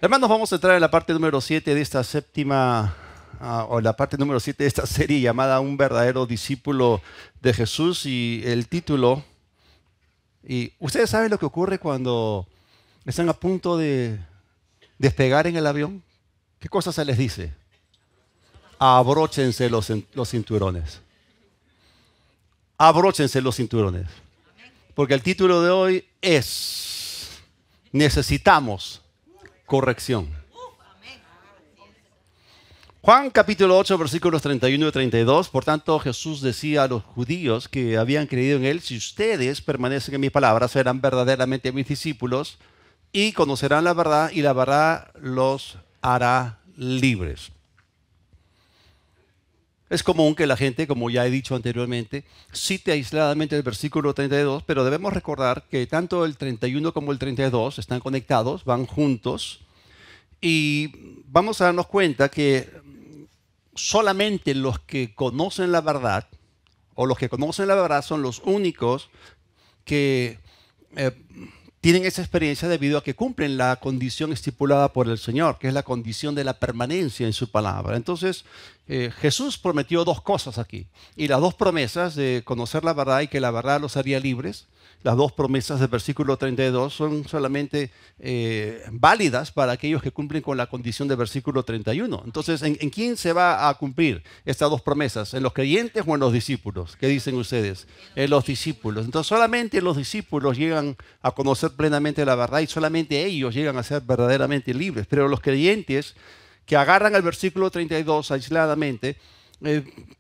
Hermanos, vamos a entrar en la parte número 7 de esta séptima, o la parte número 7 de esta serie llamada Un verdadero discípulo de Jesús. Y el título, y ustedes saben lo que ocurre cuando están a punto de despegar en el avión. ¿Qué cosa se les dice? Abróchense los cinturones. Abróchense los cinturones. Porque el título de hoy es Necesitamos corrección. Juan capítulo 8 versículos 31 y 32. Por tanto, Jesús decía a los judíos que habían creído en él: si ustedes permanecen en mi palabra, serán verdaderamente mis discípulos y conocerán la verdad, y la verdad los hará libres. Es común que la gente, como ya he dicho anteriormente, cite aisladamente el versículo 32, pero debemos recordar que tanto el 31 como el 32 están conectados, van juntos, y vamos a darnos cuenta que solamente los que conocen la verdad, o los que conocen la verdad, son los únicos que eh, tienen esa experiencia debido a que cumplen la condición estipulada por el Señor, que es la condición de la permanencia en su palabra. Entonces, Jesús prometió dos cosas aquí. Y las dos promesas de conocer la verdad y que la verdad los haría libres, las dos promesas del versículo 32 son solamente válidas para aquellos que cumplen con la condición del versículo 31. Entonces, ¿en quién se va a cumplir estas dos promesas? ¿En los creyentes o en los discípulos? ¿Qué dicen ustedes? En los discípulos. Entonces, solamente los discípulos llegan a conocer plenamente la verdad y solamente ellos llegan a ser verdaderamente libres. Pero los creyentes que agarran el versículo 32 aisladamente,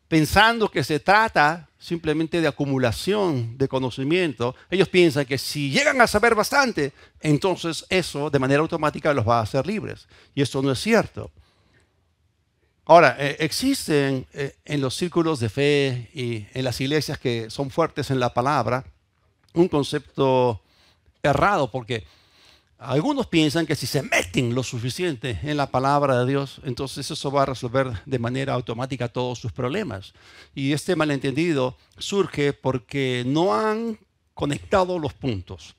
pensando que se trata simplemente de acumulación de conocimiento, ellos piensan que si llegan a saber bastante, entonces eso de manera automática los va a hacer libres. Y eso no es cierto. Ahora, existen en los círculos de fe y en las iglesias que son fuertes en la palabra un concepto errado, porque algunos piensan que si se meten lo suficiente en la palabra de Dios, entonces eso va a resolver de manera automática todos sus problemas. Y este malentendido surge porque no han conectado los puntos.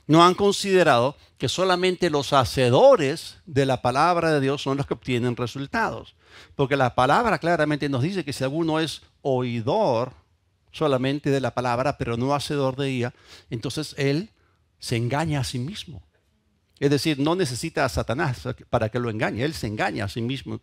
No han considerado que solamente los hacedores de la palabra de Dios son los que obtienen resultados. Porque la palabra claramente nos dice que si alguno es oidor solamente de la palabra, pero no hacedor de ella, entonces él se engaña a sí mismo. Es decir, no necesita a Satanás para que lo engañe, él se engaña a sí mismo.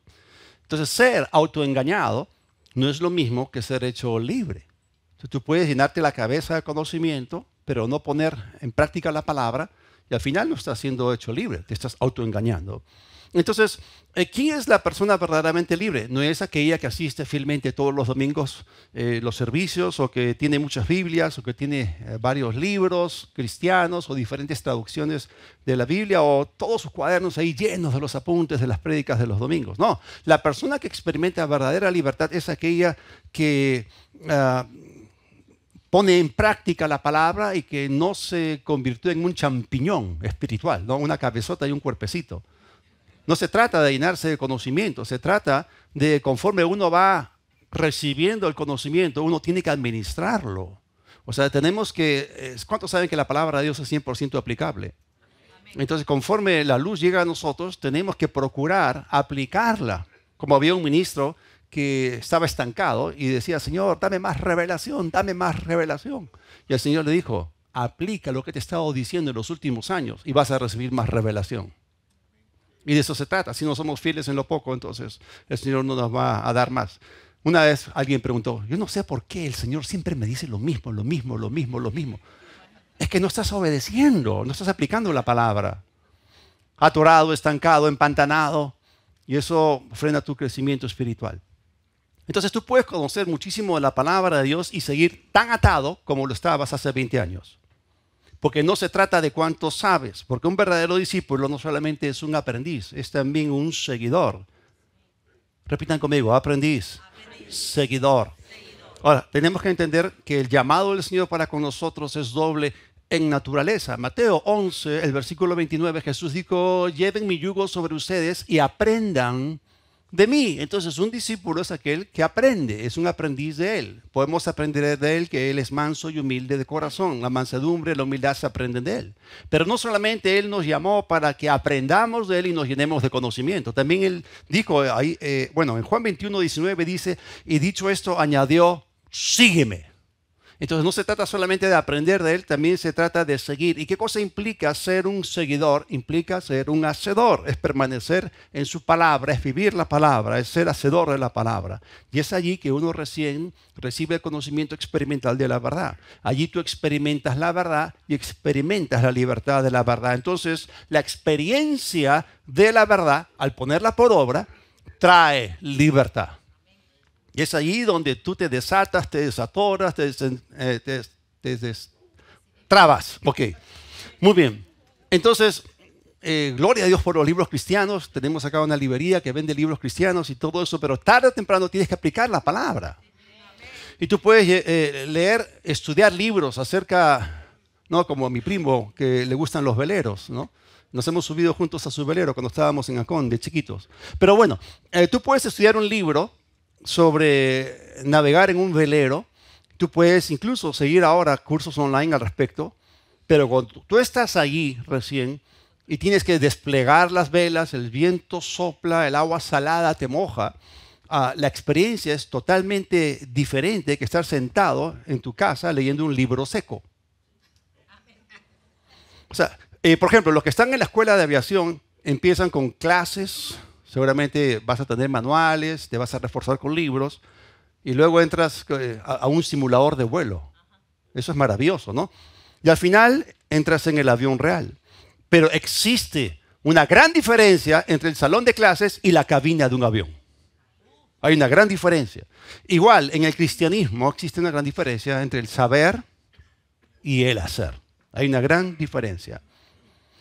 Entonces, ser autoengañado no es lo mismo que ser hecho libre. Entonces, tú puedes llenarte la cabeza de conocimiento, pero no poner en práctica la palabra, y al final no estás siendo hecho libre, te estás autoengañando. Entonces, ¿quién es la persona verdaderamente libre? No es aquella que asiste fielmente todos los domingos los servicios, o que tiene muchas Biblias, o que tiene varios libros cristianos, o diferentes traducciones de la Biblia, o todos sus cuadernos ahí llenos de los apuntes de las prédicas de los domingos. No, la persona que experimenta verdadera libertad es aquella que pone en práctica la palabra y que no se convirtió en un champiñón espiritual, ¿no? Una cabezota y un cuerpecito. No se trata de llenarse de conocimiento, se trata de conforme uno va recibiendo el conocimiento, uno tiene que administrarlo. O sea, tenemos que, ¿cuántos saben que la palabra de Dios es 100% aplicable? Entonces, conforme la luz llega a nosotros, tenemos que procurar aplicarla. Como había un ministro que estaba estancado y decía: Señor, dame más revelación, dame más revelación. Y el Señor le dijo: aplica lo que te he estado diciendo en los últimos años y vas a recibir más revelación. Y de eso se trata. Si no somos fieles en lo poco, entonces el Señor no nos va a dar más. Una vez alguien preguntó: yo no sé por qué el Señor siempre me dice lo mismo, lo mismo, lo mismo, lo mismo. Es que no estás obedeciendo, no estás aplicando la palabra. Atorado, estancado, empantanado. Y eso frena tu crecimiento espiritual. Entonces tú puedes conocer muchísimo de la palabra de Dios y seguir tan atado como lo estabas hace 20 años. Porque no se trata de cuánto sabes, porque un verdadero discípulo no solamente es un aprendiz, es también un seguidor. Repitan conmigo: aprendiz, seguidor. Ahora, tenemos que entender que el llamado del Señor para con nosotros es doble en naturaleza. Mateo 11, el versículo 29, Jesús dijo: lleven mi yugo sobre ustedes y aprendan de mí. Entonces, un discípulo es aquel que aprende, es un aprendiz de él. Podemos aprender de él que él es manso y humilde de corazón. La mansedumbre, la humildad se aprenden de él. Pero no solamente él nos llamó para que aprendamos de él y nos llenemos de conocimiento. También él dijo, ahí, en Juan 21:19 dice, y dicho esto, añadió, sígueme. Entonces no se trata solamente de aprender de él, también se trata de seguir. ¿Y qué cosa implica ser un seguidor? Implica ser un hacedor, es permanecer en su palabra, es vivir la palabra, es ser hacedor de la palabra. Y es allí que uno recién recibe el conocimiento experimental de la verdad. Allí tú experimentas la verdad y experimentas la libertad de la verdad. Entonces la experiencia de la verdad, al ponerla por obra, trae libertad. Y es allí donde tú te desatas, te desatoras, te destrabas. Ok, muy bien. Entonces, gloria a Dios por los libros cristianos. Tenemos acá una librería que vende libros cristianos y todo eso, pero tarde o temprano tienes que aplicar la palabra. Y tú puedes leer, estudiar libros acerca, no como a mi primo que le gustan los veleros, ¿no? Nos hemos subido juntos a su velero cuando estábamos en Acón de chiquitos. Pero bueno, tú puedes estudiar un libro sobre navegar en un velero. Tú puedes incluso seguir ahora cursos online al respecto, pero cuando tú estás allí recién y tienes que desplegar las velas, el viento sopla, el agua salada te moja, la experiencia es totalmente diferente que estar sentado en tu casa leyendo un libro seco. O sea, por ejemplo, los que están en la escuela de aviación empiezan con clases. Seguramente vas a tener manuales, te vas a reforzar con libros y luego entras a un simulador de vuelo. Eso es maravilloso, ¿no? Y al final entras en el avión real. Pero existe una gran diferencia entre el salón de clases y la cabina de un avión. Hay una gran diferencia. Igual, en el cristianismo existe una gran diferencia entre el saber y el hacer. Hay una gran diferencia.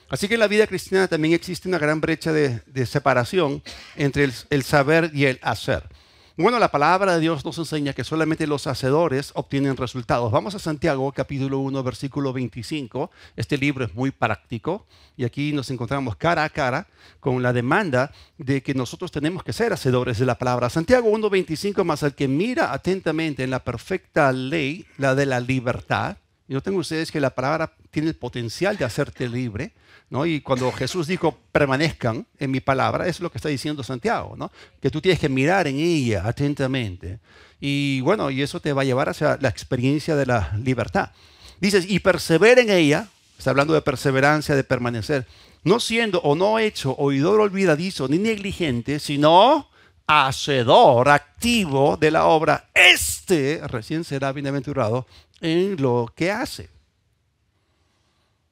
Así que en la vida cristiana también existe una gran brecha de separación entre el saber y el hacer. Bueno, la palabra de Dios nos enseña que solamente los hacedores obtienen resultados. Vamos a Santiago, capítulo 1, versículo 25. Este libro es muy práctico y aquí nos encontramos cara a cara con la demanda de que nosotros tenemos que ser hacedores de la palabra. Santiago 1, 25, más al que mira atentamente en la perfecta ley, la de la libertad. Yo tengo ustedes que la palabra tiene el potencial de hacerte libre, ¿no? Y cuando Jesús dijo, permanezcan en mi palabra, es lo que está diciendo Santiago, ¿no? Que tú tienes que mirar en ella atentamente. Y bueno, y eso te va a llevar hacia la experiencia de la libertad. Dices, y persevera en ella, está hablando de perseverancia, de permanecer, no siendo o no hecho oidor olvidadizo ni negligente, sino hacedor activo de la obra. Este recién será bienaventurado en lo que hace.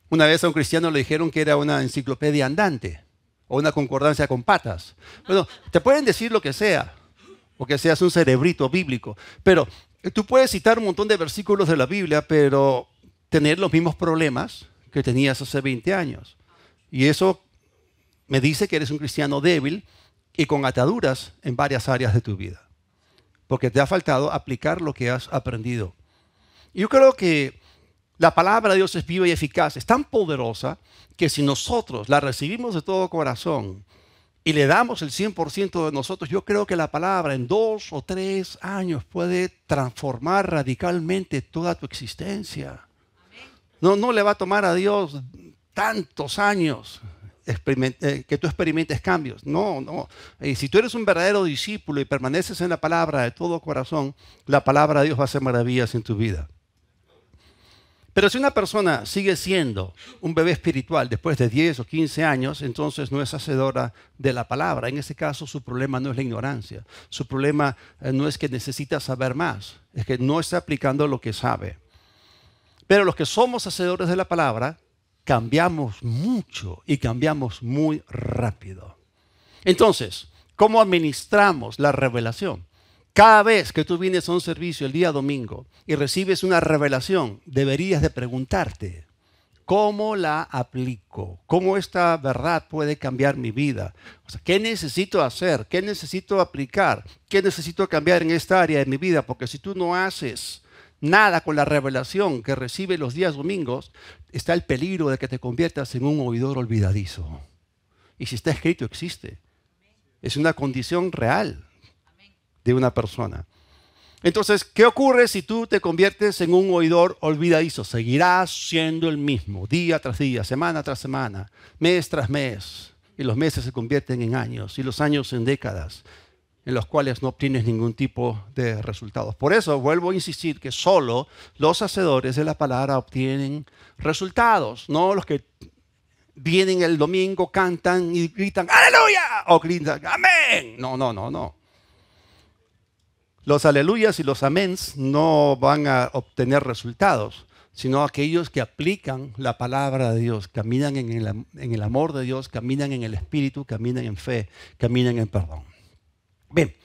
Una vez a un cristiano le dijeron que era una enciclopedia andante o una concordancia con patas. Bueno, te pueden decir lo que sea, o que seas un cerebrito bíblico, pero tú puedes citar un montón de versículos de la Biblia, pero tener los mismos problemas que tenías hace 20 años. Y eso me dice que eres un cristiano débil y con ataduras en varias áreas de tu vida, porque te ha faltado aplicar lo que has aprendido. Yo creo que la palabra de Dios es viva y eficaz, es tan poderosa que si nosotros la recibimos de todo corazón y le damos el 100% de nosotros, yo creo que la palabra en 2 o 3 años puede transformar radicalmente toda tu existencia. No le va a tomar a Dios tantos años que tú experimentes cambios. No. Si tú eres un verdadero discípulo y permaneces en la palabra de todo corazón, la palabra de Dios va a hacer maravillas en tu vida. Pero si una persona sigue siendo un bebé espiritual después de 10 o 15 años, entonces no es hacedora de la palabra. En ese caso, su problema no es la ignorancia. Su problema no es que necesita saber más, es que no está aplicando lo que sabe. Pero los que somos hacedores de la palabra, cambiamos mucho y cambiamos muy rápido. Entonces, ¿cómo administramos la revelación? Cada vez que tú vienes a un servicio el día domingo y recibes una revelación, deberías de preguntarte, ¿cómo la aplico? ¿Cómo esta verdad puede cambiar mi vida? O sea, ¿qué necesito hacer? ¿Qué necesito aplicar? ¿Qué necesito cambiar en esta área de mi vida? Porque si tú no haces nada con la revelación que recibes los días domingos, está el peligro de que te conviertas en un oidor olvidadizo. Y si está escrito, existe. Es una condición real de una persona. Entonces, ¿qué ocurre si tú te conviertes en un oidor olvidadizo? Seguirás siendo el mismo, día tras día, semana tras semana, mes tras mes. Y los meses se convierten en años y los años en décadas, en los cuales no obtienes ningún tipo de resultados. Por eso vuelvo a insistir que solo los hacedores de la palabra obtienen resultados, no los que vienen el domingo, cantan y gritan ¡Aleluya! O gritan ¡Amén! No, no, no, no. Los aleluyas y los améns no van a obtener resultados, sino aquellos que aplican la palabra de Dios, caminan en el amor de Dios, caminan en el Espíritu, caminan en fe, caminan en perdón. Bien,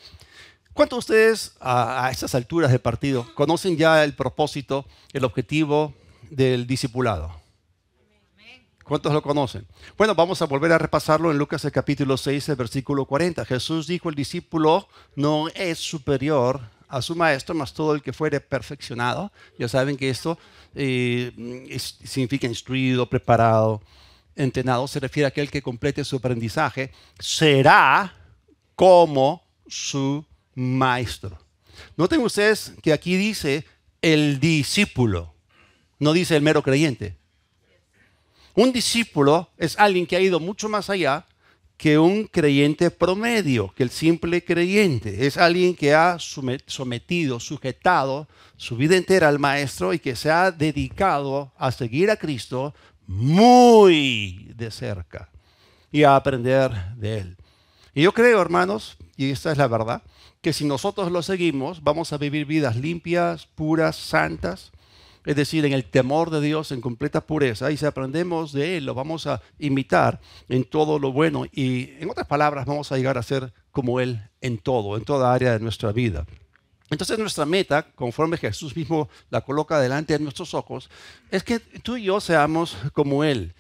¿cuántos de ustedes a estas alturas del partido conocen ya el propósito, el objetivo del discipulado? ¿Cuántos lo conocen? Bueno, vamos a volver a repasarlo en Lucas el capítulo 6, el versículo 40. Jesús dijo, el discípulo no es superior a su maestro, mas todo el que fuere perfeccionado. Ya saben que esto significa instruido, preparado, entrenado. Se refiere a aquel que complete su aprendizaje. Será como su maestro. Noten ustedes que aquí dice el discípulo, no dice el mero creyente. Un discípulo es alguien que ha ido mucho más allá que un creyente promedio, que el simple creyente. Es alguien que ha sometido, sujetado su vida entera al Maestro y que se ha dedicado a seguir a Cristo muy de cerca y a aprender de Él. Y yo creo, hermanos, y esta es la verdad, que si nosotros lo seguimos, vamos a vivir vidas limpias, puras, santas. Es decir, en el temor de Dios, en completa pureza. Y si aprendemos de Él, lo vamos a imitar en todo lo bueno. Y en otras palabras, vamos a llegar a ser como Él en todo, en toda área de nuestra vida. Entonces nuestra meta, conforme Jesús mismo la coloca delante de nuestros ojos, es que tú y yo seamos como Él.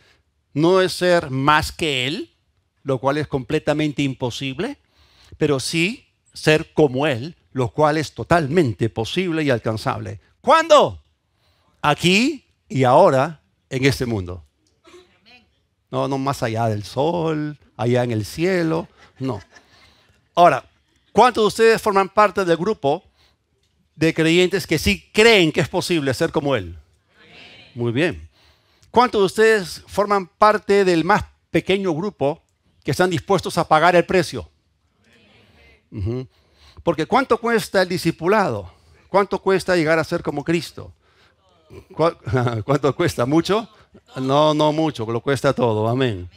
No es ser más que Él, lo cual es completamente imposible, pero sí ser como Él, lo cual es totalmente posible y alcanzable. ¿Cuándo? Aquí y ahora en este mundo. No, no más allá del sol, allá en el cielo, no. Ahora, ¿cuántos de ustedes forman parte del grupo de creyentes que sí creen que es posible ser como Él? Muy bien. ¿Cuántos de ustedes forman parte del más pequeño grupo que están dispuestos a pagar el precio? Porque ¿cuánto cuesta el discipulado? ¿Cuánto cuesta llegar a ser como Cristo? ¿Cuánto cuesta? ¿Mucho? No, no mucho, lo cuesta todo, amén.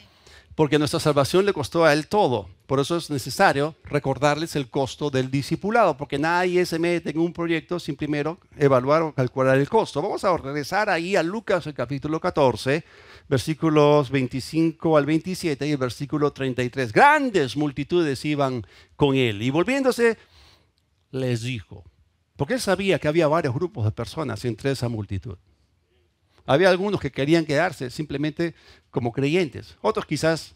Porque nuestra salvación le costó a Él todo. Por eso es necesario recordarles el costo del discipulado, porque nadie se mete en un proyecto sin primero evaluar o calcular el costo. Vamos a regresar ahí a Lucas, el capítulo 14, versículos 25 al 27 y el versículo 33. Grandes multitudes iban con Él. Y volviéndose, les dijo, porque Él sabía que había varios grupos de personas entre esa multitud. Había algunos que querían quedarse simplemente como creyentes. Otros quizás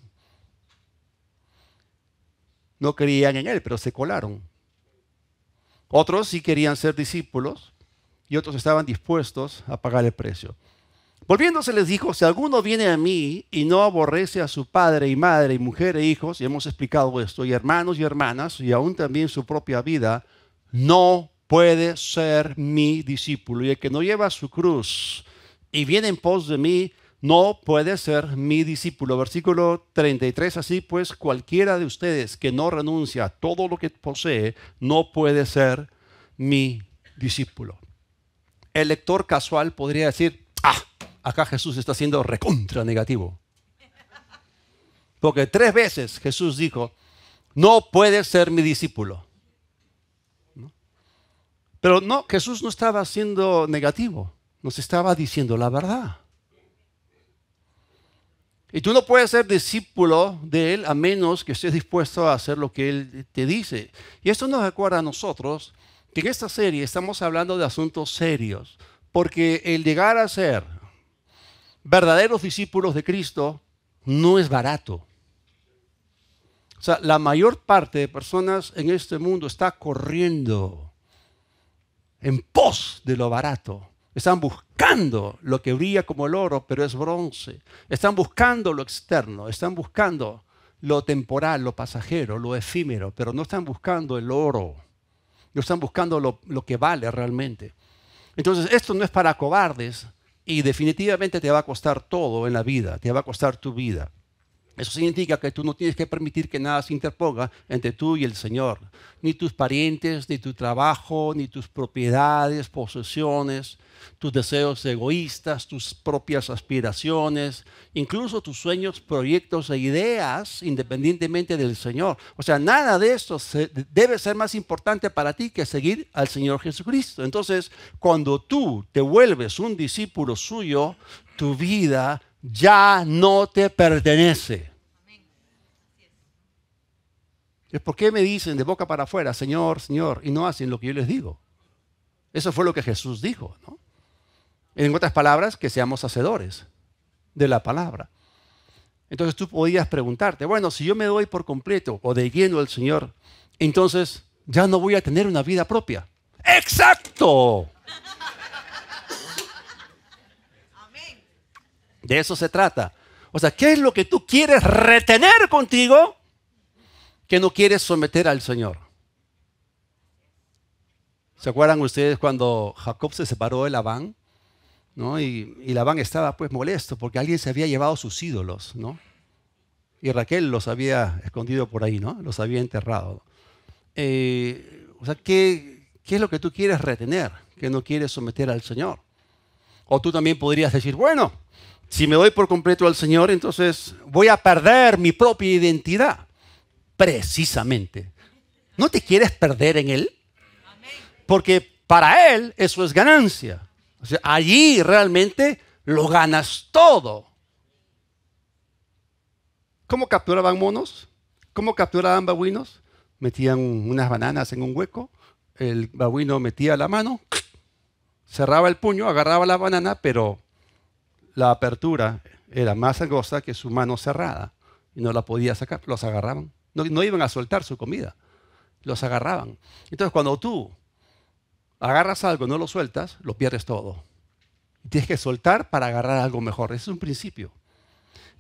no creían en Él, pero se colaron. Otros sí querían ser discípulos y otros estaban dispuestos a pagar el precio. Volviéndose les dijo, si alguno viene a mí y no aborrece a su padre y madre y mujer e hijos, y hemos explicado esto, y hermanos y hermanas, y aún también su propia vida, no puede ser mi discípulo. Y el que no lleva su cruz y viene en pos de mí, no puede ser mi discípulo. Versículo 33, así pues cualquiera de ustedes que no renuncia a todo lo que posee, no puede ser mi discípulo. El lector casual podría decir, acá Jesús está siendo recontra negativo. Porque 3 veces Jesús dijo, no puede ser mi discípulo. Pero no, Jesús no estaba siendo negativo, nos estaba diciendo la verdad. Y tú no puedes ser discípulo de Él a menos que estés dispuesto a hacer lo que Él te dice. Y esto nos recuerda a nosotros que en esta serie estamos hablando de asuntos serios, porque el llegar a ser verdaderos discípulos de Cristo no es barato. O sea, la mayor parte de personas en este mundo está corriendo en pos de lo barato. Están buscando lo que brilla como el oro, pero es bronce. Están buscando lo externo, están buscando lo temporal, lo pasajero, lo efímero, pero no están buscando el oro. No están buscando lo que vale realmente. Entonces, esto no es para cobardes y definitivamente te va a costar todo en la vida, te va a costar tu vida. Eso significa que tú no tienes que permitir que nada se interponga entre tú y el Señor. Ni tus parientes, ni tu trabajo, ni tus propiedades, posesiones, tus deseos egoístas, tus propias aspiraciones, incluso tus sueños, proyectos e ideas, independientemente del Señor. O sea, nada de esto debe ser más importante para ti que seguir al Señor Jesucristo. Entonces, cuando tú te vuelves un discípulo suyo, tu vida ya no te pertenece. ¿Por qué me dicen de boca para afuera, Señor, Señor, y no hacen lo que yo les digo? Eso fue lo que Jesús dijo, ¿no? En otras palabras, que seamos hacedores de la palabra. Entonces tú podías preguntarte, bueno, si yo me doy por completo o de lleno al Señor, entonces ya no voy a tener una vida propia. ¡Exacto! De eso se trata. O sea, ¿qué es lo que tú quieres retener contigo que no quieres someter al Señor? ¿Se acuerdan ustedes cuando Jacob se separó de Labán? ¿No? Y Labán estaba pues molesto porque alguien se había llevado sus ídolos, ¿no? Y Raquel los había escondido por ahí, ¿no? Los había enterrado. O sea, ¿qué es lo que tú quieres retener que no quieres someter al Señor? O tú también podrías decir, bueno, si me doy por completo al Señor, entonces voy a perder mi propia identidad. Precisamente. ¿No te quieres perder en Él? Porque para Él eso es ganancia. O sea, allí realmente lo ganas todo. ¿Cómo capturaban monos? ¿Cómo capturaban babuinos? Metían unas bananas en un hueco, el babuino metía la mano, cerraba el puño, agarraba la banana, pero la apertura era más angosta que su mano cerrada y no la podía sacar. Los agarraban. No iban a soltar su comida. Los agarraban. Entonces, cuando tú agarras algo y no lo sueltas, lo pierdes todo. Tienes que soltar para agarrar algo mejor. Ese es un principio.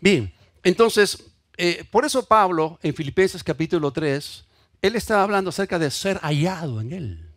Bien, entonces, por eso Pablo, en Filipenses capítulo 3, él estaba hablando acerca de ser hallado en Él,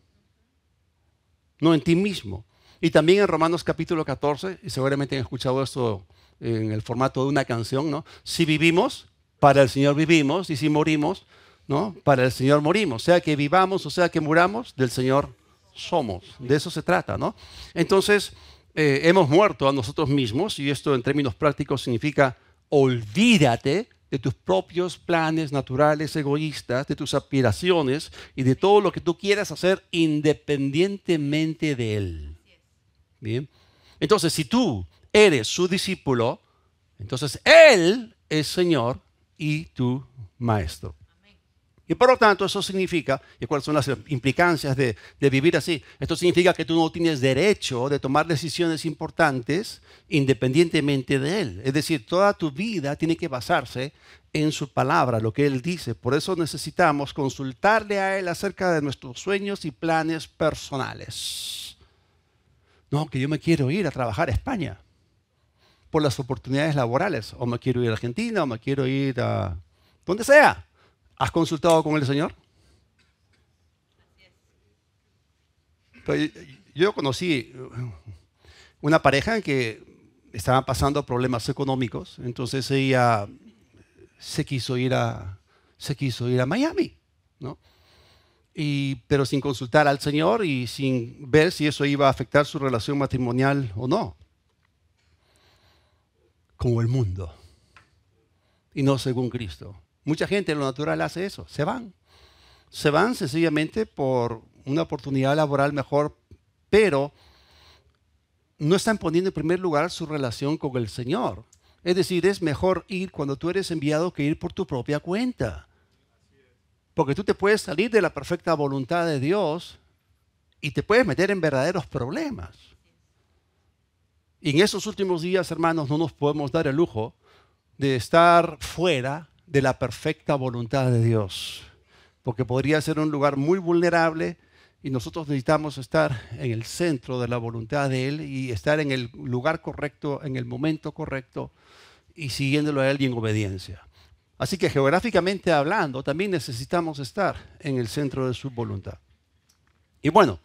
no en ti mismo. Y también en Romanos capítulo 14, y seguramente han escuchado esto en el formato de una canción, ¿no? Si vivimos, para el Señor vivimos, y si morimos, ¿no? Para el Señor morimos. Sea que vivamos o sea que muramos, del Señor somos. De eso se trata, ¿no? Entonces, hemos muerto a nosotros mismos, y esto en términos prácticos significa olvídate de tus propios planes naturales, egoístas, de tus aspiraciones y de todo lo que tú quieras hacer independientemente de Él. Bien. Entonces, si tú eres su discípulo, entonces Él es Señor y tu Maestro. Y por lo tanto, eso significa, ¿y cuáles son las implicancias de vivir así? Esto significa que tú no tienes derecho de tomar decisiones importantes independientemente de Él. Es decir, toda tu vida tiene que basarse en su palabra, lo que Él dice. Por eso necesitamos consultarle a Él acerca de nuestros sueños y planes personales. No, que yo me quiero ir a trabajar a España por las oportunidades laborales, o me quiero ir a Argentina, o me quiero ir a donde sea. ¿Has consultado con el Señor? Pero yo conocí una pareja en que estaban pasando problemas económicos, entonces ella se quiso ir a Miami, ¿no? Pero sin consultar al Señor y sin ver si eso iba a afectar su relación matrimonial o no. Como el mundo, y no según Cristo. Mucha gente en lo natural hace eso, se van. Se van sencillamente por una oportunidad laboral mejor, pero no están poniendo en primer lugar su relación con el Señor. Es decir, es mejor ir cuando tú eres enviado que ir por tu propia cuenta. Porque tú te puedes salir de la perfecta voluntad de Dios y te puedes meter en verdaderos problemas. Y en esos últimos días, hermanos, no nos podemos dar el lujo de estar fuera de la perfecta voluntad de Dios, porque podría ser un lugar muy vulnerable y nosotros necesitamos estar en el centro de la voluntad de Él y estar en el lugar correcto, en el momento correcto y siguiéndolo a Él y en obediencia. Así que geográficamente hablando, también necesitamos estar en el centro de su voluntad. Y bueno,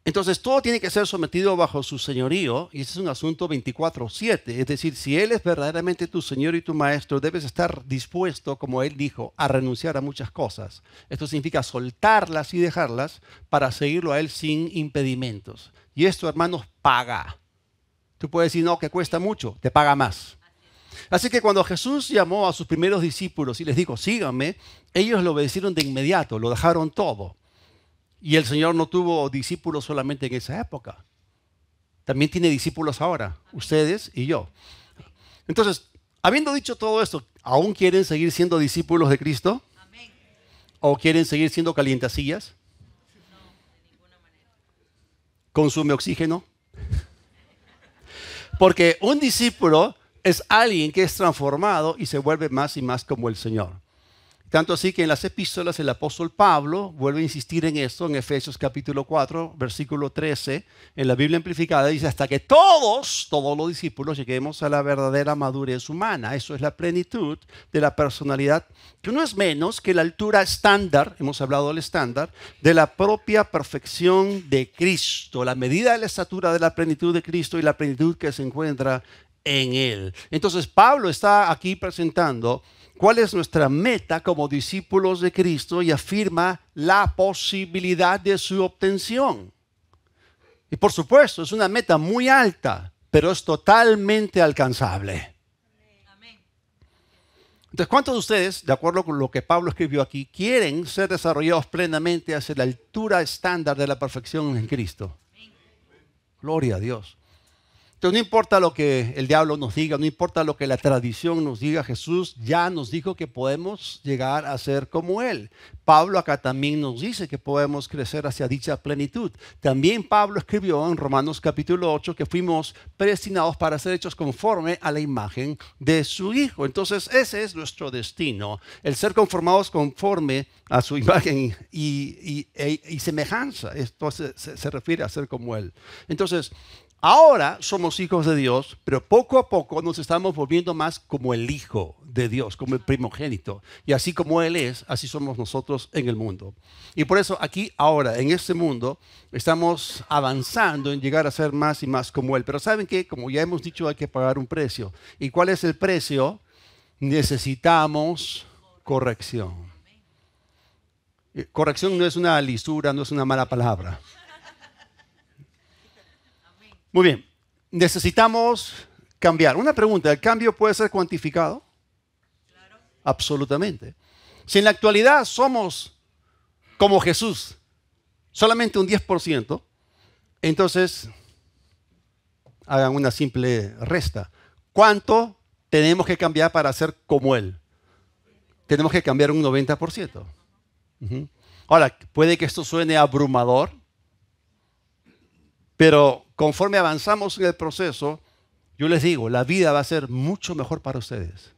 entonces todo tiene que ser sometido bajo su señorío, y ese es un asunto 24/7. Es decir, si Él es verdaderamente tu Señor y tu Maestro, debes estar dispuesto, como Él dijo, a renunciar a muchas cosas. Esto significa soltarlas y dejarlas para seguirlo a Él sin impedimentos. Y esto, hermanos, paga. Tú puedes decir, no, que cuesta mucho, te paga más. Así que cuando Jesús llamó a sus primeros discípulos y les dijo, síganme, ellos lo obedecieron de inmediato, lo dejaron todo. Y el Señor no tuvo discípulos solamente en esa época. También tiene discípulos ahora, ustedes y yo. Entonces, habiendo dicho todo esto, ¿aún quieren seguir siendo discípulos de Cristo? ¿O quieren seguir siendo calientasillas? ¿Consume oxígeno? Porque un discípulo es alguien que es transformado y se vuelve más y más como el Señor. Tanto así que en las epístolas el apóstol Pablo vuelve a insistir en esto en Efesios capítulo 4, versículo 13, en la Biblia amplificada, dice, hasta que todos los discípulos lleguemos a la verdadera madurez humana. Eso es la plenitud de la personalidad, que no es menos que la altura estándar, hemos hablado del estándar, de la propia perfección de Cristo, la medida de la estatura de la plenitud de Cristo y la plenitud que se encuentra en Él. Entonces Pablo está aquí presentando cuál es nuestra meta como discípulos de Cristo y afirma la posibilidad de su obtención. Y por supuesto, es una meta muy alta, pero es totalmente alcanzable. Entonces, ¿cuántos de ustedes, de acuerdo con lo que Pablo escribió aquí, quieren ser desarrollados plenamente hacia la altura estándar de la perfección en Cristo? Gloria a Dios. Entonces, no importa lo que el diablo nos diga, no importa lo que la tradición nos diga, Jesús ya nos dijo que podemos llegar a ser como Él. Pablo acá también nos dice que podemos crecer hacia dicha plenitud. También Pablo escribió en Romanos capítulo 8 que fuimos predestinados para ser hechos conforme a la imagen de su Hijo. Entonces, ese es nuestro destino, el ser conformados conforme a su imagen y semejanza. Esto se refiere a ser como Él. Entonces, ahora somos hijos de Dios, pero poco a poco nos estamos volviendo más como el Hijo de Dios, como el primogénito. Y así como Él es, así somos nosotros en el mundo. Y por eso aquí, ahora, en este mundo, estamos avanzando en llegar a ser más y más como Él. Pero ¿saben qué? Como ya hemos dicho, hay que pagar un precio. ¿Y cuál es el precio? Necesitamos corrección. Corrección no es una lisura, no es una mala palabra. Muy bien, necesitamos cambiar. Una pregunta, ¿el cambio puede ser cuantificado? Claro. Absolutamente. Si en la actualidad somos como Jesús, solamente un 10%, entonces hagan una simple resta. ¿Cuánto tenemos que cambiar para ser como Él? Tenemos que cambiar un 90%. Ahora, puede que esto suene abrumador, pero conforme avanzamos en el proceso, yo les digo, la vida va a ser mucho mejor para ustedes.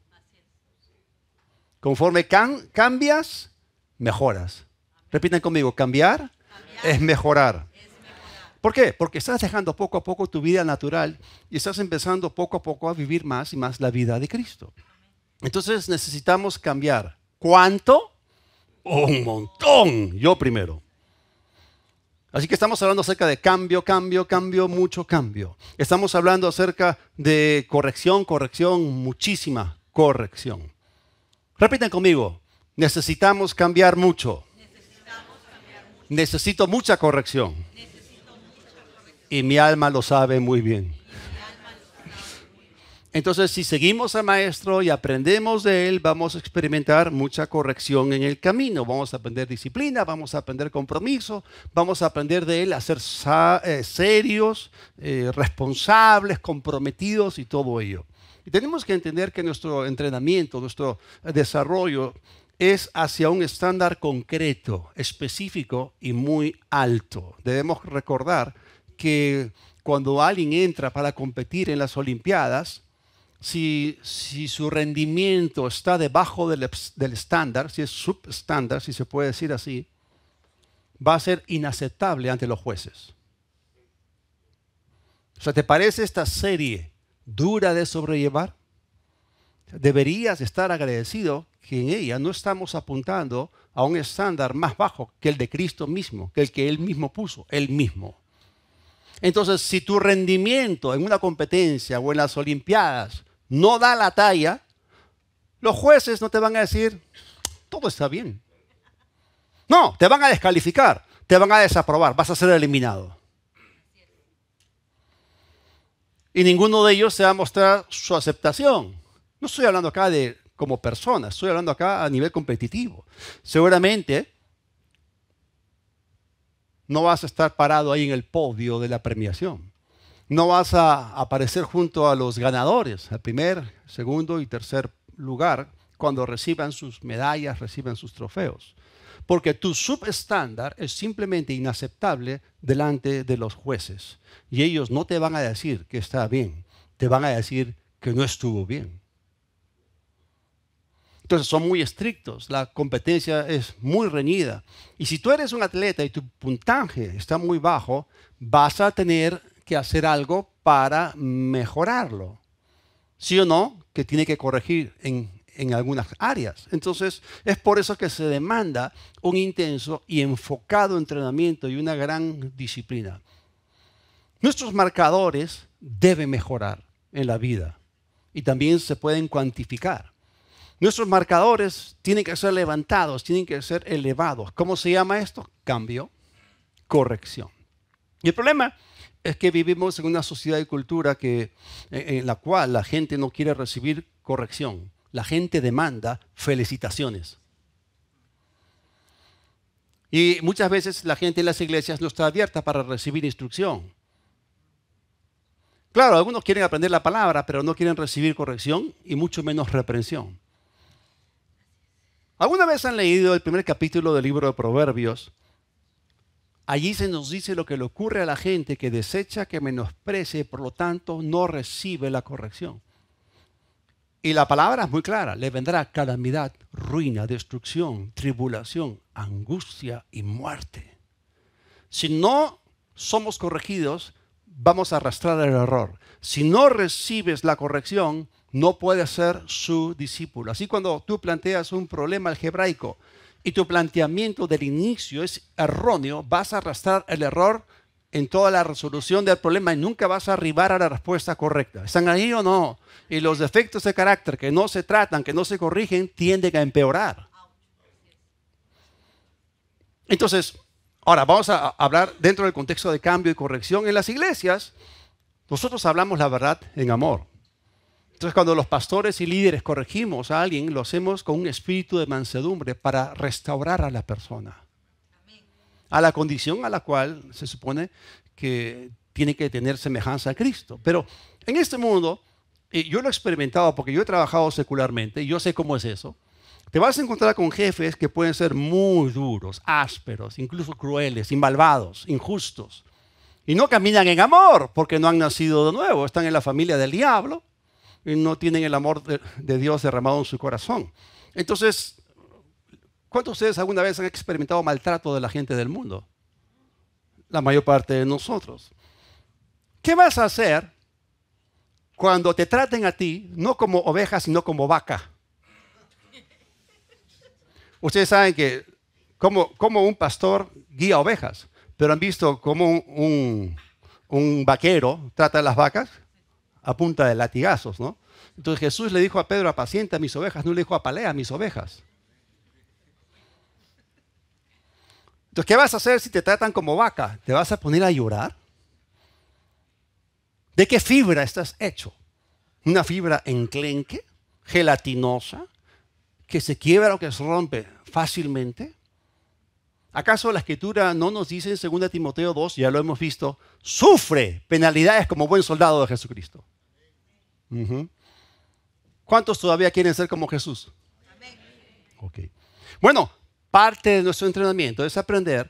Conforme cambias, mejoras. Repitan conmigo, cambiar es mejorar. ¿Por qué? Porque estás dejando poco a poco tu vida natural y estás empezando poco a poco a vivir más y más la vida de Cristo. Entonces necesitamos cambiar. ¿Cuánto? Un montón. Yo primero. Así que estamos hablando acerca de cambio, mucho cambio. Estamos hablando acerca de corrección, muchísima corrección. Repiten conmigo, necesitamos cambiar mucho. Necesito mucha corrección. Y mi alma lo sabe muy bien. Entonces, si seguimos al Maestro y aprendemos de Él, vamos a experimentar mucha corrección en el camino. Vamos a aprender disciplina, vamos a aprender compromiso, vamos a aprender de Él a ser serios, responsables, comprometidos y todo ello. Y tenemos que entender que nuestro entrenamiento, nuestro desarrollo es hacia un estándar concreto, específico y muy alto. Debemos recordar que cuando alguien entra para competir en las Olimpiadas, si su rendimiento está debajo del estándar, si es subestándar, si se puede decir así, va a ser inaceptable ante los jueces. O sea, ¿te parece esta serie dura de sobrellevar? deberías estar agradecido que en ella no estamos apuntando a un estándar más bajo que el de Cristo mismo, que el que Él mismo puso, Él mismo. Entonces, si tu rendimiento en una competencia o en las Olimpiadas no da la talla, los jueces no te van a decir, todo está bien. No, te van a descalificar, te van a desaprobar, vas a ser eliminado. Y ninguno de ellos se va a mostrar su aceptación. No estoy hablando acá de como persona, estoy hablando acá a nivel competitivo. Seguramente no vas a estar parado ahí en el podio de la premiación. No vas a aparecer junto a los ganadores, al primer, segundo y tercer lugar, cuando reciban sus medallas, reciban sus trofeos. Porque tu subestándar es simplemente inaceptable delante de los jueces. Y ellos no te van a decir que está bien, te van a decir que no estuvo bien. Entonces son muy estrictos, la competencia es muy reñida. Y si tú eres un atleta y tu puntaje está muy bajo, vas a tener que hacer algo para mejorarlo. ¿Sí o no? Que tiene que corregir en algunas áreas. Entonces es por eso que se demanda un intenso y enfocado entrenamiento y una gran disciplina. Nuestros marcadores deben mejorar en la vida y también se pueden cuantificar. Nuestros marcadores tienen que ser levantados, tienen que ser elevados. ¿Cómo se llama esto? Cambio, corrección. Y el problema es que vivimos en una sociedad y cultura en la cual la gente no quiere recibir corrección. La gente demanda felicitaciones. Y muchas veces la gente en las iglesias no está abierta para recibir instrucción. Claro, algunos quieren aprender la palabra, pero no quieren recibir corrección y mucho menos reprensión. ¿Alguna vez han leído el primer capítulo del libro de Proverbios? Allí se nos dice lo que le ocurre a la gente que desecha, que menosprecia y por lo tanto no recibe la corrección. Y la palabra es muy clara, le vendrá calamidad, ruina, destrucción, tribulación, angustia y muerte. Si no somos corregidos, vamos a arrastrar el error. Si no recibes la corrección, no puedes ser su discípulo. Así cuando tú planteas un problema algebraico y tu planteamiento del inicio es erróneo, vas a arrastrar el error en toda la resolución del problema y nunca vas a arribar a la respuesta correcta. ¿Están ahí o no? Y los defectos de carácter que no se tratan, que no se corrigen, tienden a empeorar. Entonces, ahora vamos a hablar dentro del contexto de cambio y corrección. En las iglesias, nosotros hablamos la verdad en amor. Entonces, cuando los pastores y líderes corregimos a alguien, lo hacemos con un espíritu de mansedumbre para restaurar a la persona. A la condición a la cual se supone que tiene que tener semejanza a Cristo. Pero en este mundo, y yo lo he experimentado porque yo he trabajado secularmente y yo sé cómo es eso, te vas a encontrar con jefes que pueden ser muy duros, ásperos, incluso crueles, y malvados, injustos. Y no caminan en amor porque no han nacido de nuevo, están en la familia del diablo y no tienen el amor de Dios derramado en su corazón. Entonces, ¿cuántos de ustedes alguna vez han experimentado maltrato de la gente del mundo? La mayor parte de nosotros. ¿Qué vas a hacer cuando te traten a ti, no como oveja, sino como vaca? Ustedes saben que como un pastor guía ovejas, pero han visto cómo un vaquero trata a las vacas a punta de latigazos, ¿no? Entonces Jesús le dijo a Pedro, apacienta mis ovejas, no le dijo apalea mis ovejas. Entonces, ¿qué vas a hacer si te tratan como vaca? ¿Te vas a poner a llorar? ¿De qué fibra estás hecho? ¿Una fibra enclenque, gelatinosa, que se quiebra o que se rompe fácilmente? ¿Acaso la Escritura no nos dice en 2 Timoteo 2, ya lo hemos visto, sufre penalidades como buen soldado de Jesucristo? ¿Cuántos todavía quieren ser como Jesús? Okay. Bueno, parte de nuestro entrenamiento es aprender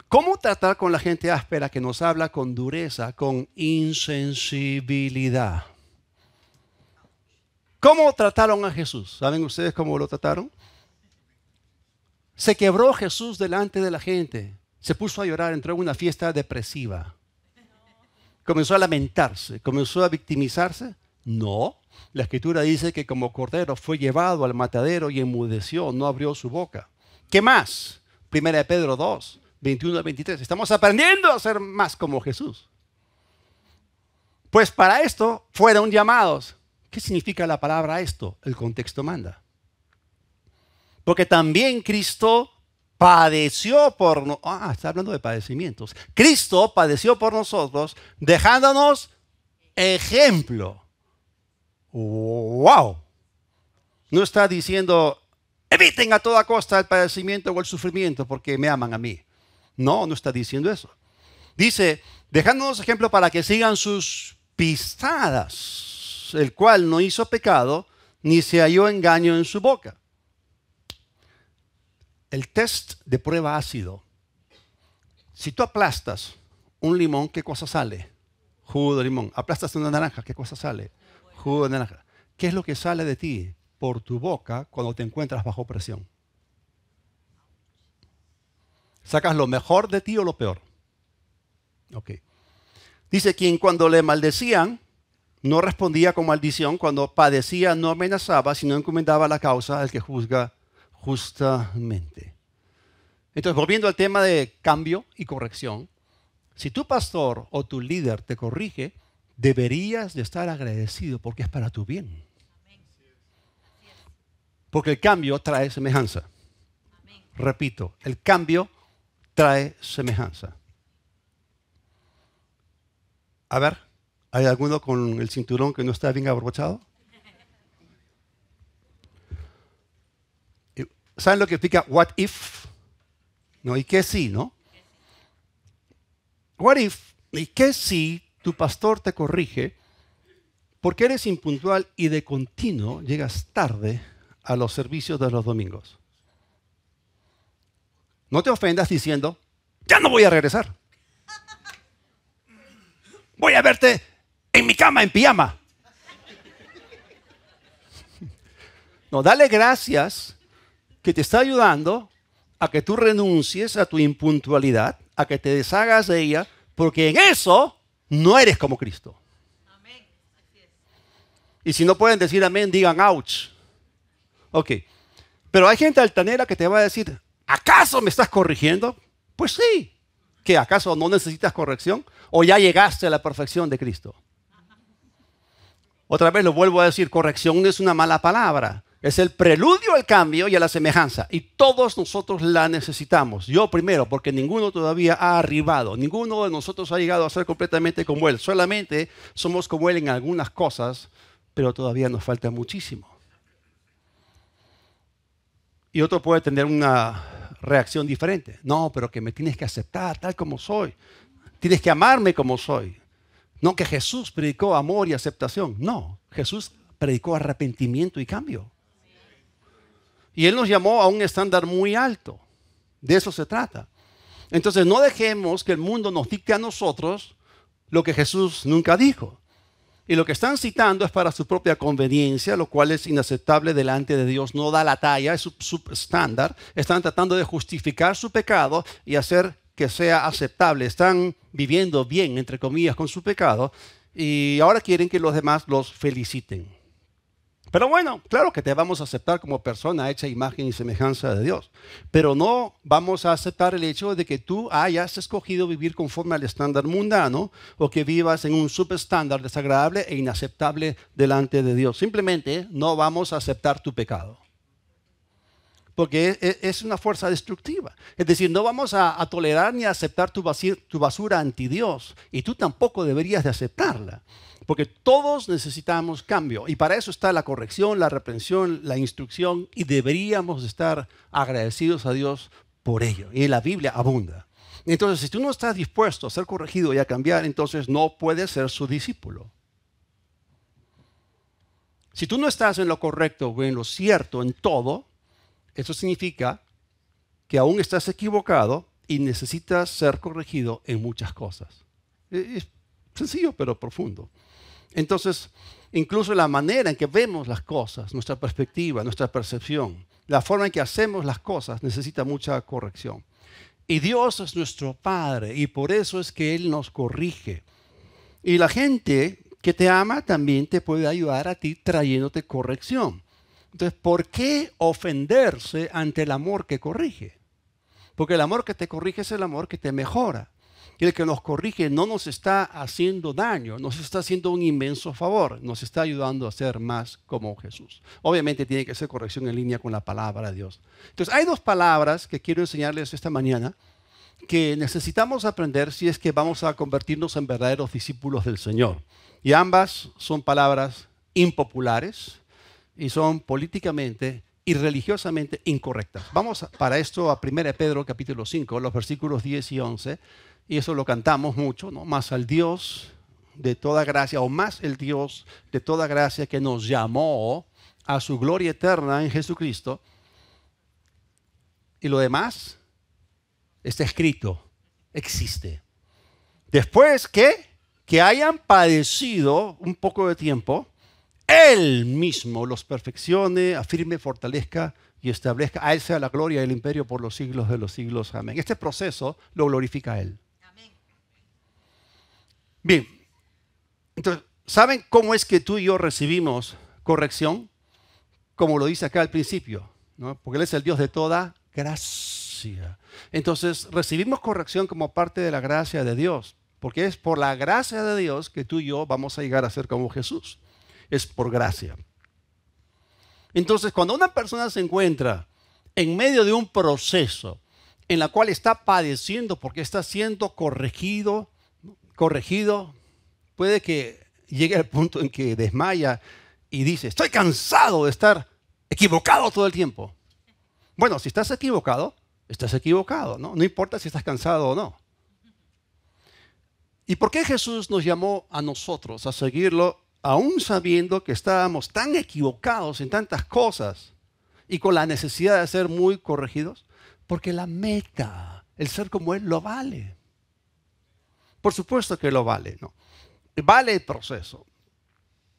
cómo tratar con la gente áspera que nos habla con dureza, con insensibilidad. ¿Cómo trataron a Jesús? ¿Saben ustedes cómo lo trataron? Se quebró Jesús delante de la gente. Se puso a llorar, entró en una fiesta depresiva. Comenzó a lamentarse, comenzó a victimizarse. No, la Escritura dice que como cordero fue llevado al matadero y enmudeció, no abrió su boca. ¿Qué más? Primera de Pedro 2, 21 al 23. Estamos aprendiendo a ser más como Jesús. Pues para esto fueron llamados. ¿Qué significa la palabra esto? El contexto manda. Porque también Cristo padeció por nosotros. Está hablando de padecimientos. Cristo padeció por nosotros, dejándonos ejemplo. ¡Wow! No está diciendo, eviten a toda costa el padecimiento o el sufrimiento porque me aman a mí. No, no está diciendo eso. Dice, dejándonos ejemplo para que sigan sus pisadas, el cual no hizo pecado, ni se halló engaño en su boca. El test de prueba ácido. Si tú aplastas un limón, ¿qué cosa sale? Jugo de limón. Aplastas una naranja, ¿qué cosa sale? Jugo de naranja. ¿Qué es lo que sale de ti por tu boca cuando te encuentras bajo presión? ¿Sacas lo mejor de ti o lo peor? Ok. Dice, quien cuando le maldecían no respondía con maldición, cuando padecía no amenazaba, sino encomendaba la causa al que juzga justamente. Entonces, volviendo al tema de cambio y corrección, si tu pastor o tu líder te corrige, deberías de estar agradecido porque es para tu bien. Porque el cambio trae semejanza. Repito, el cambio trae semejanza. A ver, ¿hay alguno con el cinturón que no está bien abrochado? ¿Saben lo que significa what if? ¿No? ¿Y qué si, no? What if? ¿Y qué si tu pastor te corrige porque eres impuntual y de continuo llegas tarde a los servicios de los domingos? No te ofendas diciendo, ya no voy a regresar. Voy a verte en mi cama, en pijama. No, dale gracias que te está ayudando a que tú renuncies a tu impuntualidad, a que te deshagas de ella, porque en eso no eres como Cristo. Amén. Así es. Y si no pueden decir amén, digan ouch. Ok. Pero hay gente altanera que te va a decir, ¿acaso me estás corrigiendo? Pues sí. ¿Qué? ¿Acaso no necesitas corrección? ¿O ya llegaste a la perfección de Cristo? Otra vez lo vuelvo a decir, corrección no es una mala palabra. Es el preludio al cambio y a la semejanza. Y todos nosotros la necesitamos. Yo primero, porque ninguno todavía ha arribado. Ninguno de nosotros ha llegado a ser completamente como Él. Solamente somos como Él en algunas cosas, pero todavía nos falta muchísimo. Y otro puede tener una reacción diferente. No, pero que me tienes que aceptar tal como soy. Tienes que amarme como soy. No que Jesús predicó amor y aceptación. No, Jesús predicó arrepentimiento y cambio. Y Él nos llamó a un estándar muy alto. De eso se trata. Entonces no dejemos que el mundo nos dicte a nosotros lo que Jesús nunca dijo. Y lo que están citando es para su propia conveniencia, lo cual es inaceptable delante de Dios. No da la talla, es su estándar. Están tratando de justificar su pecado y hacer que sea aceptable. Están viviendo bien, entre comillas, con su pecado. Y ahora quieren que los demás los feliciten. Pero bueno, claro que te vamos a aceptar como persona hecha imagen y semejanza de Dios. Pero no vamos a aceptar el hecho de que tú hayas escogido vivir conforme al estándar mundano o que vivas en un subestándar desagradable e inaceptable delante de Dios. Simplemente no vamos a aceptar tu pecado. Porque es una fuerza destructiva. Es decir, no vamos a tolerar ni a aceptar tu basura anti Dios. Y tú tampoco deberías de aceptarla. Porque todos necesitamos cambio. Y para eso está la corrección, la reprensión, la instrucción. Y deberíamos estar agradecidos a Dios por ello. Y en la Biblia abunda. Entonces, si tú no estás dispuesto a ser corregido y a cambiar, entonces no puedes ser su discípulo. Si tú no estás en lo correcto o en lo cierto en todo, eso significa que aún estás equivocado y necesitas ser corregido en muchas cosas. Es sencillo pero profundo. Entonces, incluso la manera en que vemos las cosas, nuestra perspectiva, nuestra percepción, la forma en que hacemos las cosas necesita mucha corrección. Y Dios es nuestro Padre y por eso es que Él nos corrige. Y la gente que te ama también te puede ayudar a ti trayéndote corrección. Entonces, ¿por qué ofenderse ante el amor que corrige? Porque el amor que te corrige es el amor que te mejora. Y el que nos corrige no nos está haciendo daño, nos está haciendo un inmenso favor, nos está ayudando a ser más como Jesús. Obviamente tiene que ser corrección en línea con la palabra de Dios. Entonces, hay dos palabras que quiero enseñarles esta mañana que necesitamos aprender si es que vamos a convertirnos en verdaderos discípulos del Señor. Y ambas son palabras impopulares y son políticamente y religiosamente incorrectas. Vamos para esto a 1 Pedro capítulo 5, los versículos 10 y 11, y eso lo cantamos mucho, ¿no? Más al Dios de toda gracia, o más el Dios de toda gracia que nos llamó a su gloria eterna en Jesucristo. Y lo demás está escrito, existe. Después que hayan padecido un poco de tiempo, Él mismo los perfeccione, afirme, fortalezca y establezca. A Él sea la gloria y el imperio por los siglos de los siglos. Amén. Este proceso lo glorifica a Él. Amén. Bien, entonces, ¿saben cómo es que tú y yo recibimos corrección? Como lo dice acá al principio, ¿no? Porque Él es el Dios de toda gracia. Entonces, recibimos corrección como parte de la gracia de Dios, porque es por la gracia de Dios que tú y yo vamos a llegar a ser como Jesús. Es por gracia. Entonces, cuando una persona se encuentra en medio de un proceso en la cual está padeciendo porque está siendo corregido, puede que llegue al punto en que desmaya y dice, estoy cansado de estar equivocado todo el tiempo. Bueno, si estás equivocado, ¿no? No importa si estás cansado o no. ¿Y por qué Jesús nos llamó a nosotros a seguirlo, aún sabiendo que estábamos tan equivocados en tantas cosas y con la necesidad de ser muy corregidos? Porque la meta, el ser como Él, lo vale. Por supuesto que lo vale, ¿no? Vale el proceso.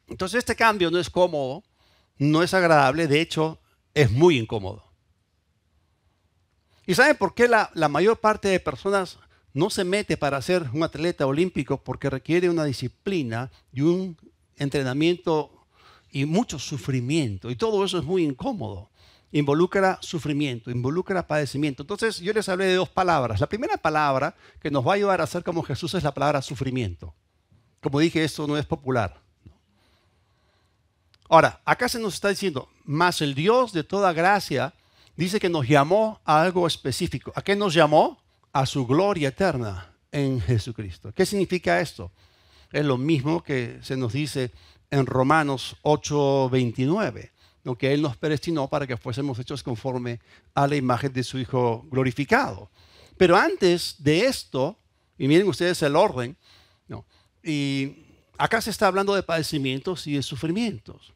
Entonces este cambio no es cómodo, no es agradable, de hecho es muy incómodo. ¿Y saben por qué la mayor parte de personas no se mete para ser un atleta olímpico? Porque requiere una disciplina y un entrenamiento y mucho sufrimiento. Y todo eso es muy incómodo. Involucra sufrimiento, involucra padecimiento. Entonces yo les hablé de dos palabras. La primera palabra que nos va a ayudar a ser como Jesús es la palabra sufrimiento. Como dije, esto no es popular. Ahora, acá se nos está diciendo, más el Dios de toda gracia dice que nos llamó a algo específico. ¿A qué nos llamó? A su gloria eterna en Jesucristo. ¿Qué significa esto? Es lo mismo que se nos dice en Romanos 8:29, ¿no? Que Él nos predestinó para que fuésemos hechos conforme a la imagen de su Hijo glorificado. Pero antes de esto, y miren ustedes el orden, ¿no? Y acá se está hablando de padecimientos y de sufrimientos.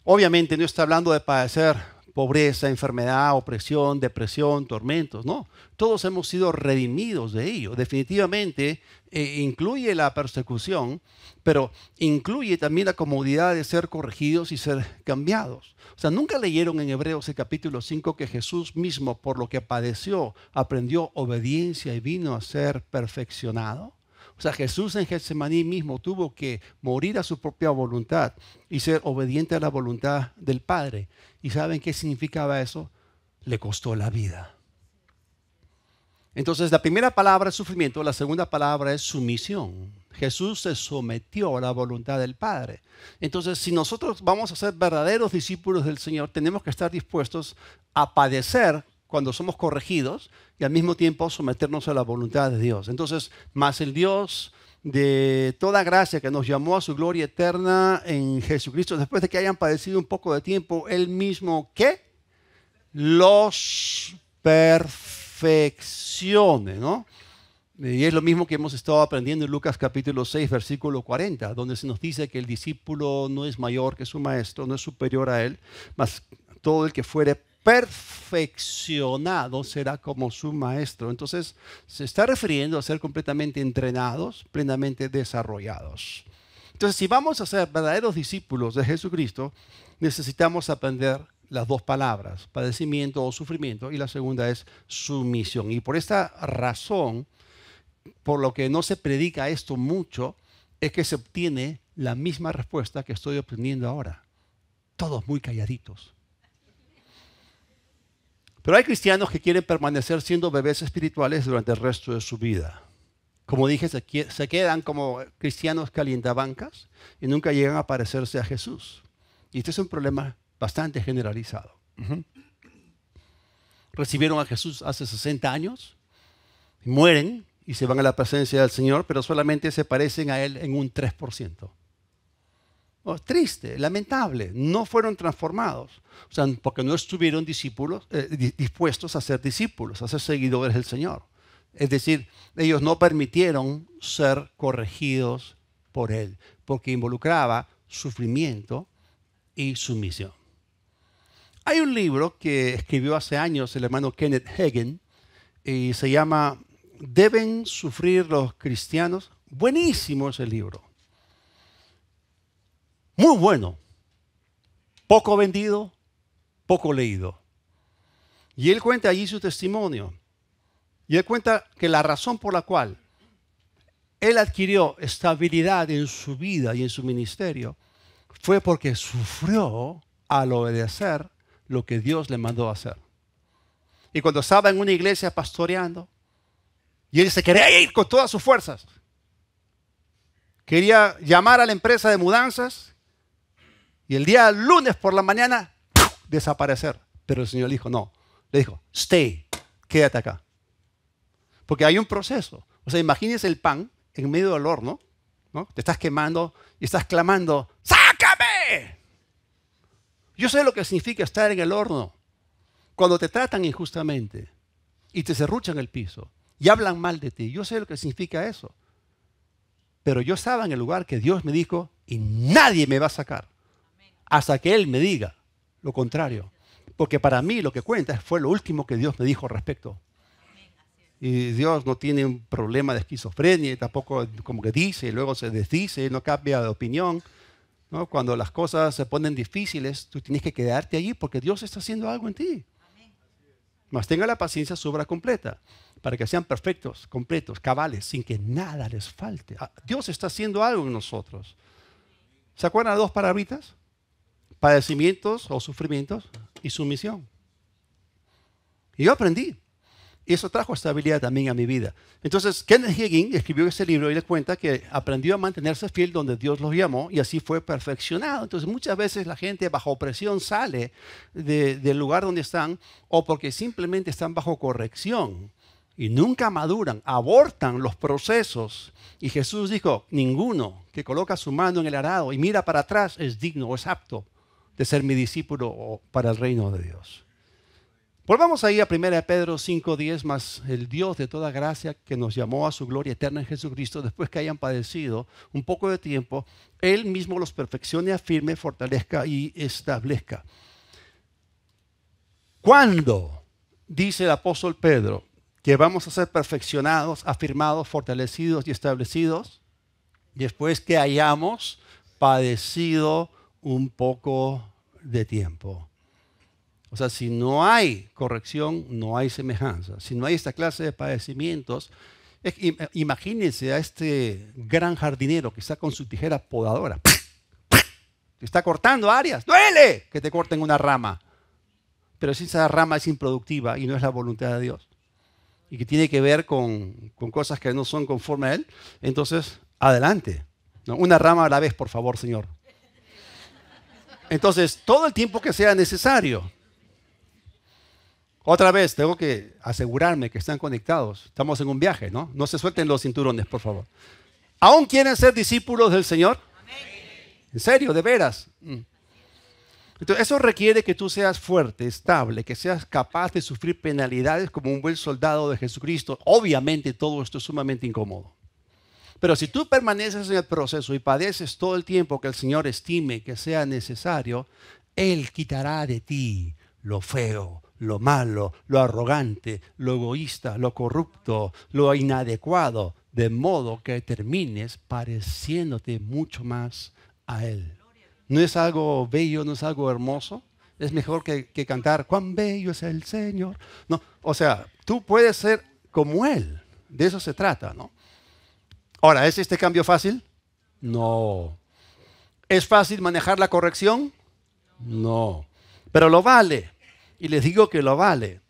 Obviamente no está hablando de padecer pobreza, enfermedad, opresión, depresión, tormentos, no. Todos hemos sido redimidos de ello. Definitivamente incluye la persecución, pero incluye también la comodidad de ser corregidos y ser cambiados. O sea, ¿nunca leyeron en Hebreos el capítulo 5 que Jesús mismo, por lo que padeció, aprendió obediencia y vino a ser perfeccionado? O sea, Jesús en Getsemaní mismo tuvo que morir a su propia voluntad y ser obediente a la voluntad del Padre. ¿Y saben qué significaba eso? Le costó la vida. Entonces, la primera palabra es sufrimiento, la segunda palabra es sumisión. Jesús se sometió a la voluntad del Padre. Entonces, si nosotros vamos a ser verdaderos discípulos del Señor, tenemos que estar dispuestos a padecer cuando somos corregidos y al mismo tiempo someternos a la voluntad de Dios. Entonces, más el Dios de toda gracia que nos llamó a su gloria eterna en Jesucristo, después de que hayan padecido un poco de tiempo, Él mismo, ¿qué? Los perfeccione, ¿no? Y es lo mismo que hemos estado aprendiendo en Lucas capítulo 6, versículo 40, donde se nos dice que el discípulo no es mayor que su maestro, no es superior a él, mas todo el que fuere perfeccionado será como su maestro. Entonces se está refiriendo a ser completamente entrenados, plenamente desarrollados. Entonces, si vamos a ser verdaderos discípulos de Jesucristo, necesitamos aprender las dos palabras, padecimiento o sufrimiento, y la segunda es sumisión. Y por esta razón, por lo que no se predica esto mucho, es que se obtiene la misma respuesta que estoy obteniendo ahora. Todos muy calladitos. Pero hay cristianos que quieren permanecer siendo bebés espirituales durante el resto de su vida. Como dije, se quedan como cristianos calientabancas y nunca llegan a parecerse a Jesús. Y este es un problema bastante generalizado. Recibieron a Jesús hace 60 años, mueren y se van a la presencia del Señor, pero solamente se parecen a Él en un 3%. Triste, lamentable, no fueron transformados. O sea, porque no estuvieron dispuestos a ser discípulos, a ser seguidores del Señor. Es decir, ellos no permitieron ser corregidos por Él, porque involucraba sufrimiento y sumisión. Hay un libro que escribió hace años el hermano Kenneth Hagin y se llama ¿Deben sufrir los cristianos? Buenísimo ese libro. Muy bueno. Poco vendido, poco leído. Y él cuenta allí su testimonio. Y él cuenta que la razón por la cual él adquirió estabilidad en su vida y en su ministerio fue porque sufrió al obedecer lo que Dios le mandó a hacer. Y cuando estaba en una iglesia pastoreando, y él se quería ir con todas sus fuerzas, quería llamar a la empresa de mudanzas, y el día lunes por la mañana, desaparecer. Pero el Señor dijo, no. Le dijo, stay, quédate acá. Porque hay un proceso. O sea, imagínense el pan en medio del horno, ¿no? Te estás quemando y estás clamando, ¡sácame! Yo sé lo que significa estar en el horno. Cuando te tratan injustamente y te serruchan el piso y hablan mal de ti. Yo sé lo que significa eso. Pero yo estaba en el lugar que Dios me dijo y nadie me va a sacar hasta que Él me diga lo contrario. Porque para mí lo que cuenta fue lo último que Dios me dijo al respecto. Y Dios no tiene un problema de esquizofrenia, tampoco como que dice y luego se desdice, no cambia de opinión, ¿no? Cuando las cosas se ponen difíciles, tú tienes que quedarte allí porque Dios está haciendo algo en ti. Mas tenga la paciencia su obra completa, para que sean perfectos, completos, cabales, sin que nada les falte. Dios está haciendo algo en nosotros. ¿Se acuerdan de dos palabritas? Padecimientos o sufrimientos y sumisión. Y yo aprendí. Y eso trajo estabilidad también a mi vida. Entonces, Kenneth Hagin escribió ese libro y le cuenta que aprendió a mantenerse fiel donde Dios los llamó y así fue perfeccionado. Entonces, muchas veces la gente bajo presión sale del lugar donde están o porque simplemente están bajo corrección y nunca maduran, abortan los procesos. Y Jesús dijo, ninguno que coloca su mano en el arado y mira para atrás es digno o es apto de ser mi discípulo o para el reino de Dios. Volvamos ahí a 1 Pedro 5:10, más el Dios de toda gracia que nos llamó a su gloria eterna en Jesucristo, después que hayan padecido un poco de tiempo, Él mismo los perfeccione, afirme, fortalezca y establezca. ¿Cuándo dice el apóstol Pedro que vamos a ser perfeccionados, afirmados, fortalecidos y establecidos? Después que hayamos padecido un poco de tiempo. O sea, si no hay corrección, no hay semejanza. Si no hay esta clase de padecimientos, imagínense a este gran jardinero que está con su tijera podadora. Te está cortando áreas. ¡Duele! Que te corten una rama. Pero si esa rama es improductiva y no es la voluntad de Dios, y que tiene que ver con cosas que no son conforme a Él, entonces, adelante. ¿No? Una rama a la vez, por favor, Señor. Entonces, todo el tiempo que sea necesario. Otra vez, tengo que asegurarme que están conectados. Estamos en un viaje, ¿no? No se suelten los cinturones, por favor. ¿Aún quieren ser discípulos del Señor? Amén. ¿En serio? ¿De veras? Entonces, eso requiere que tú seas fuerte, estable, que seas capaz de sufrir penalidades como un buen soldado de Jesucristo. Obviamente, todo esto es sumamente incómodo. Pero si tú permaneces en el proceso y padeces todo el tiempo que el Señor estime que sea necesario, Él quitará de ti lo feo, lo malo, lo arrogante, lo egoísta, lo corrupto, lo inadecuado, de modo que termines pareciéndote mucho más a Él. ¿No es algo bello, no es algo hermoso? Es mejor que cantar, cuán bello es el Señor. No, o sea, tú puedes ser como Él. De eso se trata, ¿no? Ahora, ¿es este cambio fácil? No. ¿Es fácil manejar la corrección? No. Pero lo vale. Y les digo que lo vale.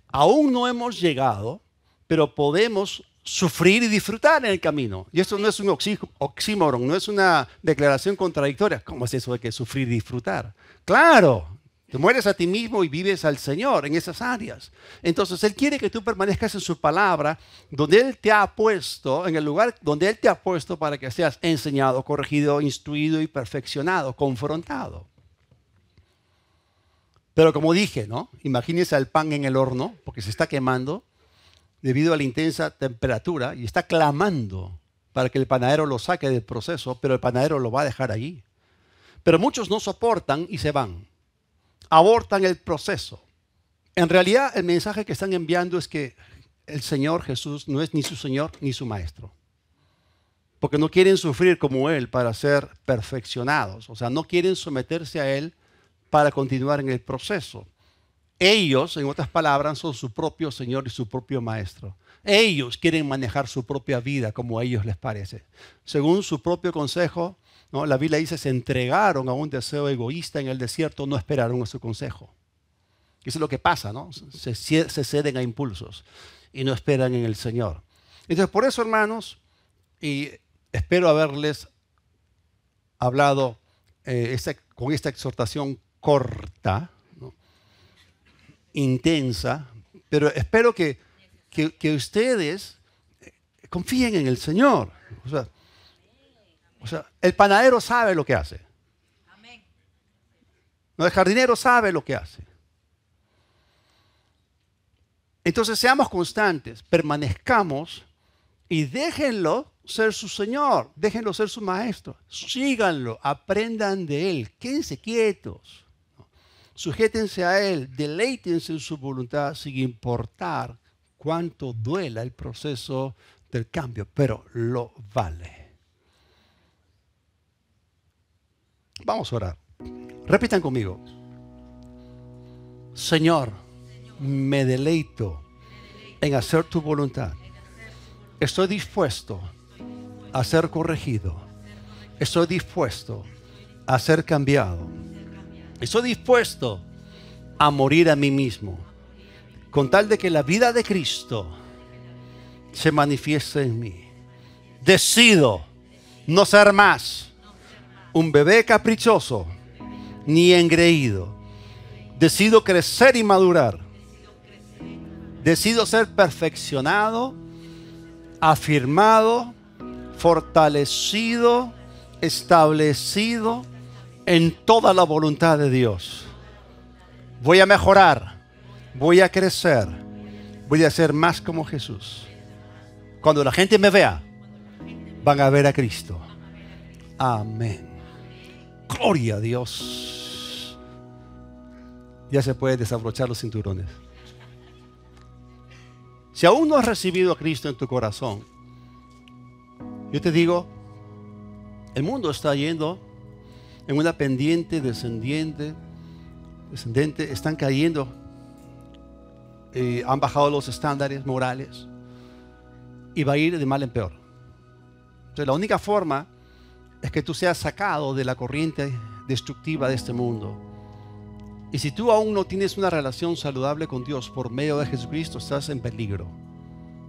Aún no hemos llegado, pero podemos sufrir y disfrutar en el camino. Y esto no es un oxímoron, no es una declaración contradictoria. ¿Cómo es eso de que sufrir y disfrutar? Claro, te mueres a ti mismo y vives al Señor en esas áreas. Entonces Él quiere que tú permanezcas en su palabra, donde Él te ha puesto, en el lugar donde Él te ha puesto para que seas enseñado, corregido, instruido y perfeccionado, confrontado. Pero como dije, ¿no? Imagínense el pan en el horno, porque se está quemando debido a la intensa temperatura y está clamando para que el panadero lo saque del proceso, pero el panadero lo va a dejar allí. Pero muchos no soportan y se van. Abortan el proceso. En realidad, el mensaje que están enviando es que el Señor Jesús no es ni su Señor ni su Maestro. Porque no quieren sufrir como Él para ser perfeccionados. O sea, no quieren someterse a Él para continuar en el proceso. Ellos, en otras palabras, son su propio Señor y su propio Maestro. Ellos quieren manejar su propia vida como a ellos les parece. Según su propio consejo, ¿no? La Biblia dice, se entregaron a un deseo egoísta en el desierto, no esperaron a su consejo. Eso es lo que pasa, ¿no? Se ceden a impulsos y no esperan en el Señor. Entonces, por eso, hermanos, y espero haberles hablado con esta exhortación corta, ¿no? Intensa, pero espero que ustedes confíen en el Señor. O sea, el panadero sabe lo que hace. No, el jardinero sabe lo que hace. Entonces seamos constantes, permanezcamos y déjenlo ser su Señor, déjenlo ser su Maestro. Síganlo, aprendan de Él, quédense quietos. Sujétense a Él, deleítense en su voluntad sin importar cuánto duela el proceso del cambio, pero lo vale. Vamos a orar. Repitan conmigo. Señor, me deleito en hacer tu voluntad. Estoy dispuesto a ser corregido. Estoy dispuesto a ser cambiado. Estoy dispuesto a morir a mí mismo, con tal de que la vida de Cristo se manifieste en mí. Decido no ser más un bebé caprichoso ni engreído. Decido crecer y madurar. Decido ser perfeccionado, afirmado, fortalecido, establecido en toda la voluntad de Dios. Voy a mejorar, voy a crecer, voy a ser más como Jesús. Cuando la gente me vea, van a ver a Cristo. Amén. Gloria a Dios. Ya se pueden desabrochar los cinturones. Si aún no has recibido a Cristo en tu corazón, yo te digo, el mundo está yendo en una pendiente descendente, están cayendo, han bajado los estándares morales y va a ir de mal en peor. Entonces la única forma es que tú seas sacado de la corriente destructiva de este mundo. Y si tú aún no tienes una relación saludable con Dios por medio de Jesucristo, estás en peligro.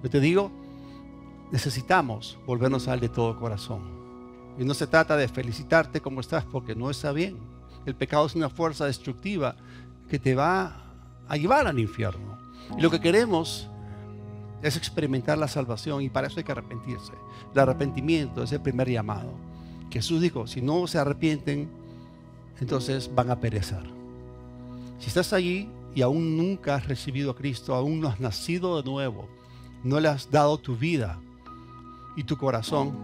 Yo te digo, necesitamos volvernos a Él de todo corazón. Y no se trata de felicitarte como estás, porque no está bien. El pecado es una fuerza destructiva que te va a llevar al infierno. Y lo que queremos es experimentar la salvación, y para eso hay que arrepentirse. El arrepentimiento es el primer llamado. Jesús dijo, si no se arrepienten, entonces van a perecer. Si estás allí y aún nunca has recibido a Cristo, aún no has nacido de nuevo, no le has dado tu vida y tu corazón,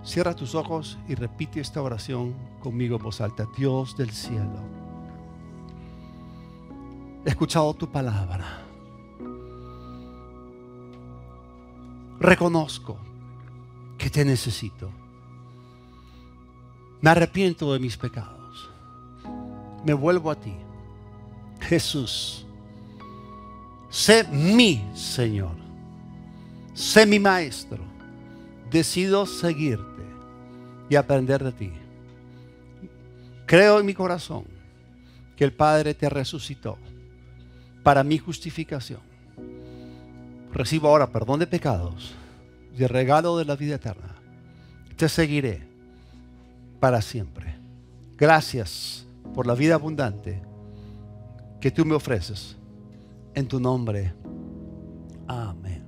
cierra tus ojos y repite esta oración conmigo en voz alta. Dios del cielo, he escuchado tu palabra. Reconozco que te necesito. Me arrepiento de mis pecados. Me vuelvo a ti. Jesús, sé mi Señor. Sé mi Maestro. Decido seguirte y aprender de ti. Creo en mi corazón que el Padre te resucitó para mi justificación. Recibo ahora perdón de pecados y el regalo de la vida eterna. Te seguiré para siempre. Gracias por la vida abundante que tú me ofreces. En tu nombre. Amén.